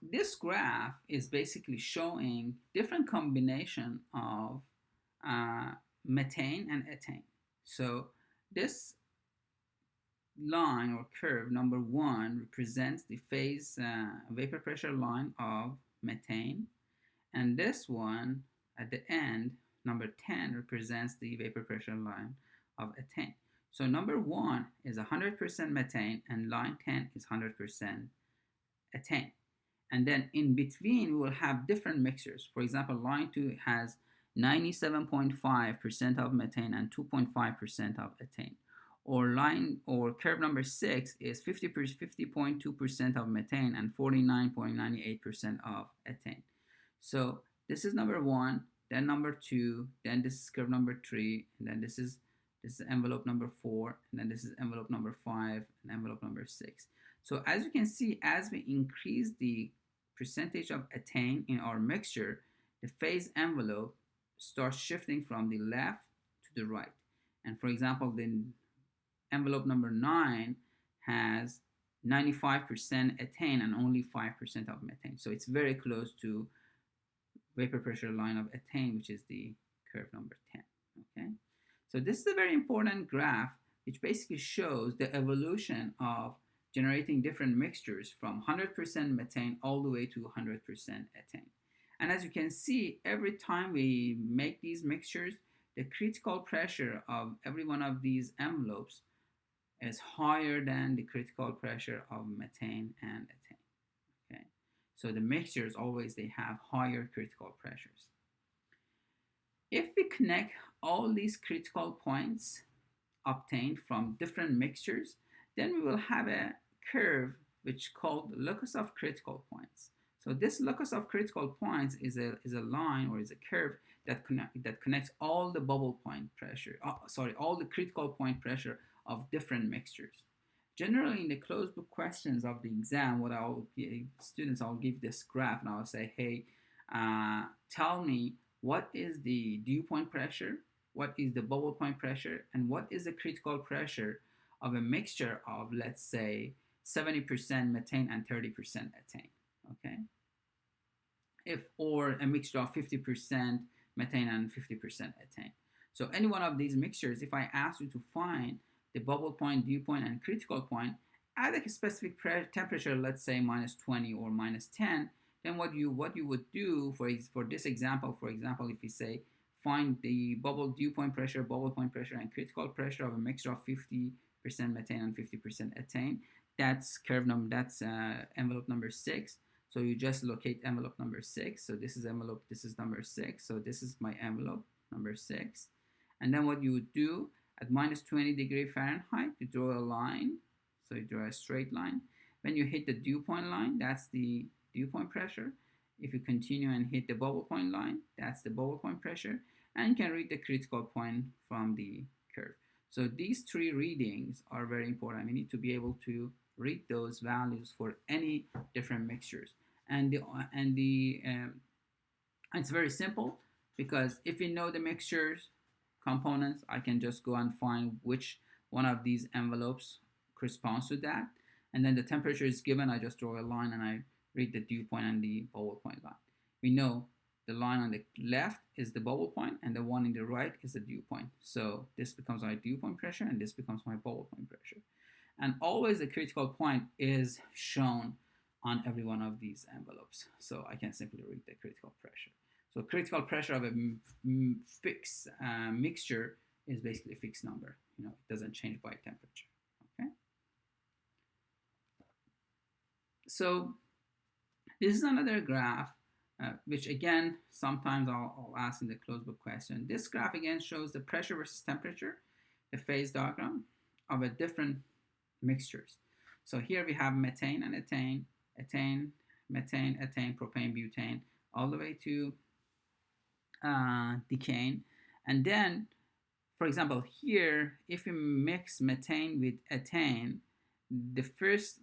this graph is basically showing different combination of uh, methane and ethane. So this line or curve number one represents the phase vapor pressure line of methane, and this one at the end, number 10, represents the vapor pressure line of ethane. So number one is 100% methane and line 10 is 100% ethane. And then in between, we will have different mixtures. For example, line 2 has 97.5% of methane and 2.5% of ethane. Or curve number 6 is 50.2% of methane and 49.98% of ethane. So this is number 1, then number 2, then this is curve number 3, and then this is envelope number 4, and then this is envelope number 5 and envelope number 6. So as you can see, as we increase the percentage of ethane in our mixture, the phase envelope starts shifting from the left to the right. And for example, the envelope number 9 has 95% ethane and only 5% of methane. So it's very close to vapor pressure line of ethane, which is the curve number 10. Okay, so this is a very important graph which basically shows the evolution of generating different mixtures from 100% methane all the way to 100% ethane. And as you can see, every time we make these mixtures, the critical pressure of every one of these envelopes is higher than the critical pressure of methane and ethane. Okay, so the mixtures always they have higher critical pressures. If we connect all these critical points obtained from different mixtures, then we will have a curve which called locus of critical points. So this locus of critical points is a line or is a curve that connects all the bubble point pressure, all the critical point pressure of different mixtures. Generally, in the closed book questions of the exam, what I'll give students, I'll give this graph and I'll say, hey, tell me what is the dew point pressure, what is the bubble point pressure, and what is the critical pressure of a mixture of, let's say, 70% methane and 30% ethane. Okay, or a mixture of 50% methane and 50% ethane. So any one of these mixtures, if I ask you to find the bubble point, dew point, and critical point at a specific temperature, let's say minus 20 or minus 10, then what you would do for this example, for example, if we say find the dew point pressure, bubble point pressure, and critical pressure of a mixture of 50% methane and 50% ethane, that's envelope number 6. So you just locate envelope number 6. So this is envelope, this is number 6. So this is my envelope number 6. And then what you would do at minus 20 degree Fahrenheit, you draw a line. So you draw a straight line. When you hit the dew point line, that's the dew point pressure. If you continue and hit the bubble point line, that's the bubble point pressure. And you can read the critical point from the curve. So these three readings are very important. We need to be able to read those values for any different mixtures. And it's very simple, because if you know the mixtures components, I can just go and find which one of these envelopes corresponds to that. And then the temperature is given, I just draw a line and I read the dew point and the bubble point line. We know the line on the left is the bubble point and the one in the right is the dew point. So this becomes my dew point pressure and this becomes my bubble point pressure. And always the critical point is shown on every one of these envelopes. So I can simply read the critical pressure. So critical pressure of a fixed mixture is basically a fixed number. It doesn't change by temperature. Okay. So this is another graph, which again, sometimes I'll ask in the closed book question. This graph again shows the pressure versus temperature, the phase diagram of a different mixtures. So here we have methane and ethane, methane, ethane, propane, butane, all the way to decane. And then, for example, here, if we mix methane with ethane, the first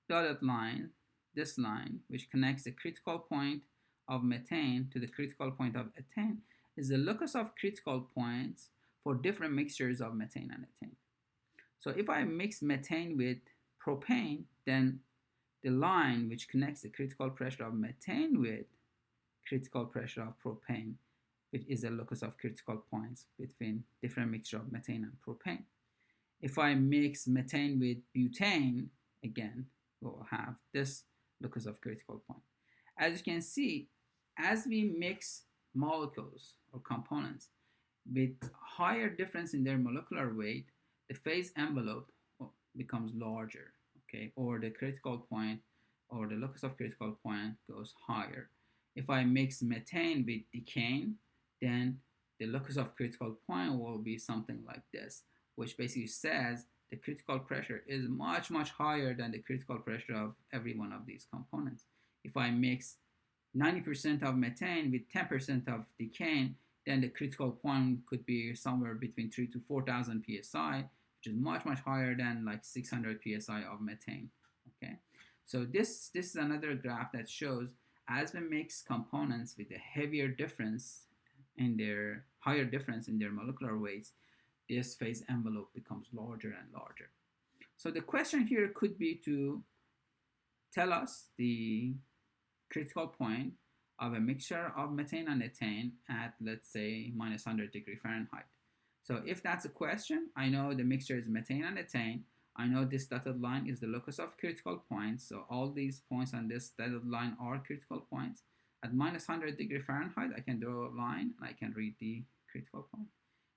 dotted line, this line, which connects the critical point of methane to the critical point of ethane, is the locus of critical points for different mixtures of methane and ethane. So if I mix methane with propane, then the line which connects the critical pressure of methane with critical pressure of propane, which is a locus of critical points between different mixture of methane and propane. If I mix methane with butane, again, we'll have this locus of critical point. As you can see, as we mix molecules or components with higher difference in their molecular weight, the phase envelope becomes larger, okay, or the critical point or the locus of critical point goes higher. If I mix methane with decane, then the locus of critical point will be something like this, which basically says the critical pressure is much, much higher than the critical pressure of every one of these components. If I mix 90% of methane with 10% of decane, then the critical point could be somewhere between 3 to 4,000 psi, which is much, much higher than like 600 psi of methane. Okay, so this is another graph that shows as we mix components with a heavier difference in their higher difference in their molecular weights, this phase envelope becomes larger and larger. So the question here could be to tell us the critical point of a mixture of methane and ethane at, let's say, minus 100 degree Fahrenheit. So if that's a question, I know the mixture is methane and ethane. I know this dotted line is the locus of critical points. So all these points on this dotted line are critical points. At minus 100 degree Fahrenheit, I can draw a line and I can read the critical point.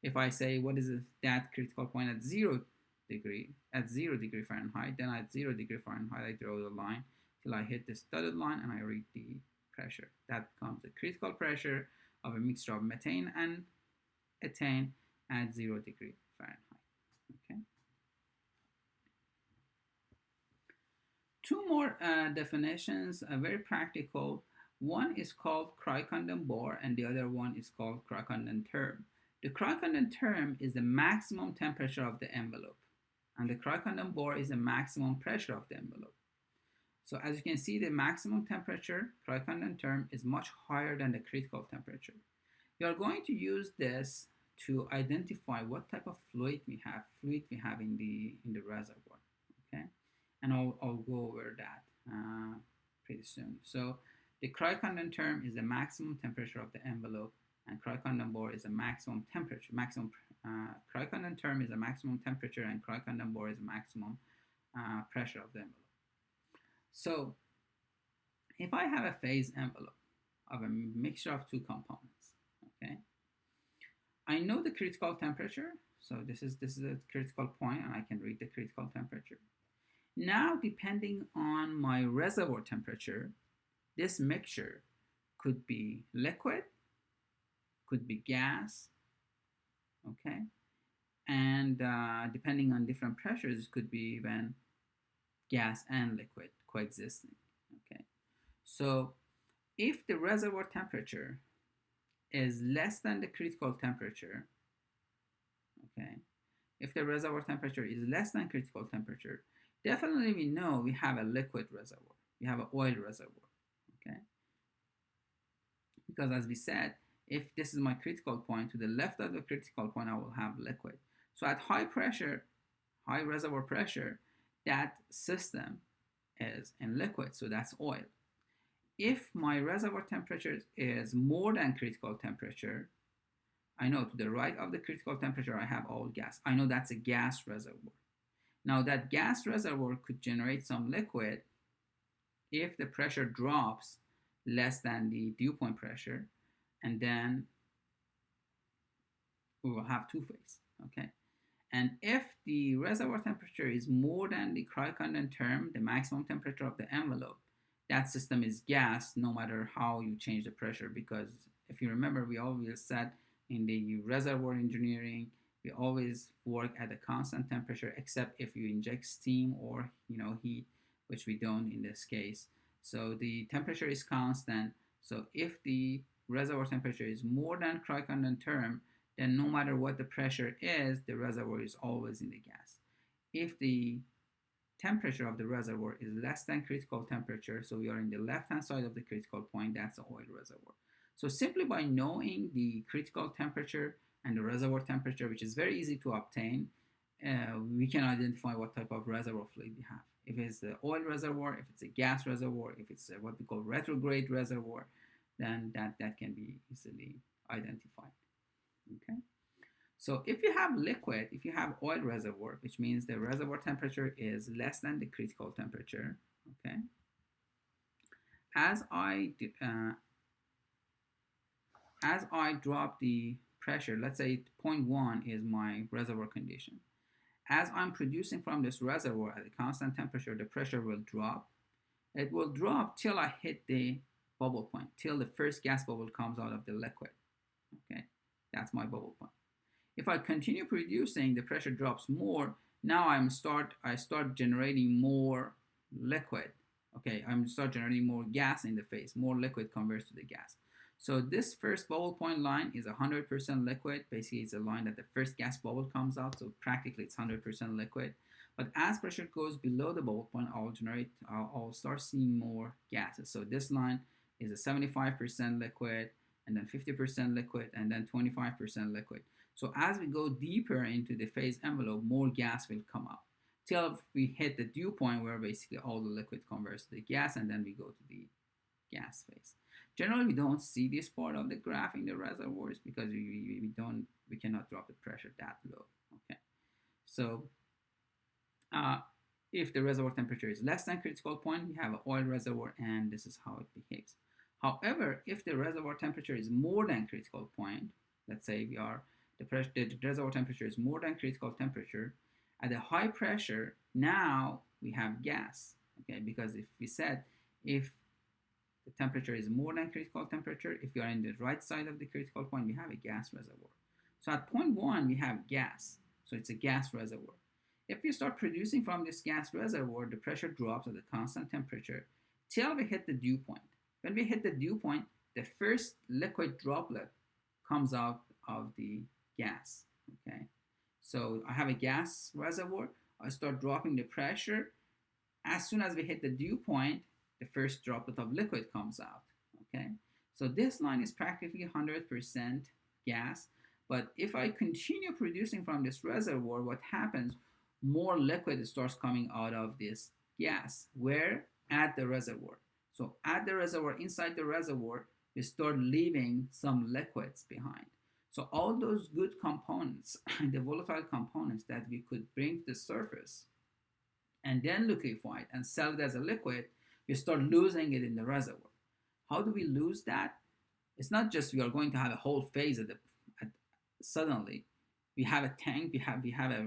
If I say what is that critical point at 0 degree Fahrenheit, then at 0 degree Fahrenheit, I draw the line till I hit this dotted line and I read the pressure. That becomes the critical pressure of a mixture of methane and ethane at 0 degree Fahrenheit. Okay. Two more definitions, very practical. One is called Crichton-Bohr and the other one is called Crichton term. The Crichton term is the maximum temperature of the envelope, and the Crichton-Bohr is the maximum pressure of the envelope. So as you can see, the maximum temperature, Crichton term, is much higher than the critical temperature. We are going to use this to identify what type of fluid we have in the reservoir. Okay, and I'll go over that pretty soon. So the Crichton term is the maximum temperature of the envelope, and Crichton-Bohr is a maximum temperature. Crichton term is a maximum temperature, and Crichton-Bohr is a maximum pressure of the envelope. So if I have a phase envelope of a mixture of two components, okay, I know the critical temperature. So this is a critical point, and I can read the critical temperature. Now, depending on my reservoir temperature, this mixture could be liquid, could be gas, okay, and depending on different pressures, it could be even gas and liquid coexisting. Okay, so if the reservoir temperature is less than the critical temperature, okay, if the reservoir temperature is less than critical temperature, definitely we know we have a liquid reservoir, we have an oil reservoir. Okay, because as we said, if this is my critical point, to the left of the critical point I will have liquid. So at high pressure, high reservoir pressure, that system is in liquid, so that's oil. If my reservoir temperature is more than critical temperature, I know to the right of the critical temperature I have all gas. I know that's a gas reservoir. Now that gas reservoir could generate some liquid if the pressure drops less than the dew point pressure, and then we will have two-phase, okay? And if the reservoir temperature is more than the Crichton term, the maximum temperature of the envelope, that system is gas no matter how you change the pressure, because if you remember, we always said in the reservoir engineering, we always work at a constant temperature except if you inject steam or heat, which we don't in this case. So the temperature is constant. So if the reservoir temperature is more than Crichton term, then no matter what the pressure is, the reservoir is always in the gas. If the temperature of the reservoir is less than critical temperature, so we are in the left-hand side of the critical point, that's the oil reservoir. So simply by knowing the critical temperature and the reservoir temperature, which is very easy to obtain, we can identify what type of reservoir fluid we have. if it's the oil reservoir, if it's a gas reservoir, if it's what we call retrograde reservoir, then that can be easily identified. Okay. So if you have liquid, if you have oil reservoir, which means the reservoir temperature is less than the critical temperature, okay, as I drop the pressure, let's say 0.1 is my reservoir condition. As I'm producing from this reservoir at a constant temperature, the pressure will drop. It will drop till I hit the bubble point, till the first gas bubble comes out of the liquid. Okay, that's my bubble point. If I continue producing, the pressure drops more. Now I start generating more liquid. Okay, I start generating more gas in the phase. More liquid converts to the gas. So this first bubble point line is 100% liquid. Basically, it's a line that the first gas bubble comes out. So practically, it's 100% liquid. But as pressure goes below the bubble point, I'll start seeing more gases. So this line is a 75% liquid, and then 50% liquid, and then 25% liquid. So as we go deeper into the phase envelope, more gas will come out till we hit the dew point where basically all the liquid converts to the gas, and then we go to the gas phase. Generally, we don't see this part of the graph in the reservoirs because we cannot drop the pressure that low. Okay, so if the reservoir temperature is less than critical point, we have an oil reservoir, and this is how it behaves. However, if the reservoir temperature is more than critical point, let's say the reservoir temperature is more than critical temperature, at a high pressure, now we have gas. Okay, because if we said if the temperature is more than critical temperature, if you are in the right side of the critical point, we have a gas reservoir. So at 0.1, we have gas. So it's a gas reservoir. If we start producing from this gas reservoir, the pressure drops at a constant temperature till we hit the dew point. When we hit the dew point, the first liquid droplet comes out of the gas. Okay, so I have a gas reservoir. I start dropping the pressure. As soon as we hit the dew point, the first droplet of liquid comes out. Okay, so this line is practically 100% gas. But if I continue producing from this reservoir, what happens? More liquid starts coming out of this gas. Where? At the reservoir. So at the reservoir, inside the reservoir, we start leaving some liquids behind. So all those good components, the volatile components that we could bring to the surface and then liquefy it and sell it as a liquid, we start losing it in the reservoir. How do we lose that? It's not just we are going to have a whole phase suddenly. We have a tank, we have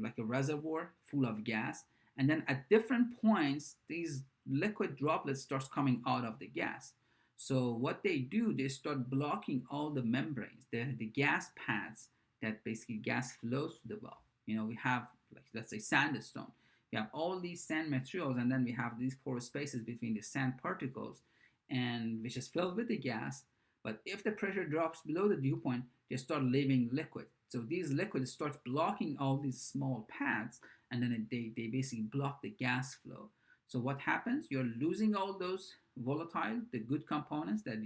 like a reservoir full of gas, and then at different points, these liquid droplets starts coming out of the gas. So what they do, they start blocking all the membranes, the gas paths that basically gas flows to the bulb. We have, like, let's say sandstone. We have all these sand materials, and then we have these porous spaces between the sand particles, and which is filled with the gas. But if the pressure drops below the dew point, they start leaving liquid. So these liquids start blocking all these small paths, and then they basically block the gas flow. So what happens? You're losing all those volatile, the good components that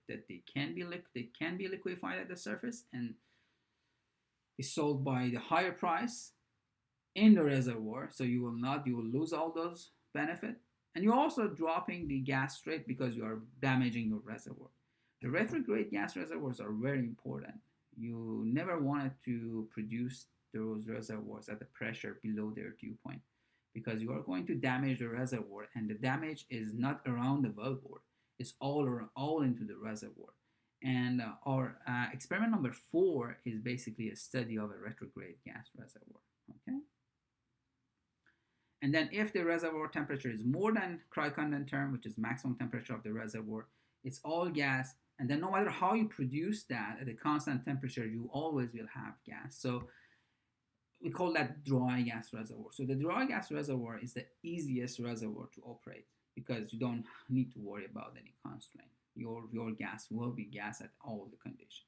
they can be liquefied at the surface and be sold by the higher price in the reservoir. So you will lose all those benefits, and you're also dropping the gas rate because you are damaging your reservoir. The retrograde gas reservoirs are very important. You never wanted to produce those reservoirs at the pressure below their dew point, because you are going to damage the reservoir, and the damage is not around the wellbore. It's all into the reservoir. And our experiment number 4 is basically a study of a retrograde gas reservoir. Okay. And then if the reservoir temperature is more than Cricondon term, which is maximum temperature of the reservoir, it's all gas. And then no matter how you produce that at a constant temperature, you always will have gas. So we call that dry gas reservoir. So the dry gas reservoir is the easiest reservoir to operate because you don't need to worry about any constraint. Your gas will be gas at all the conditions.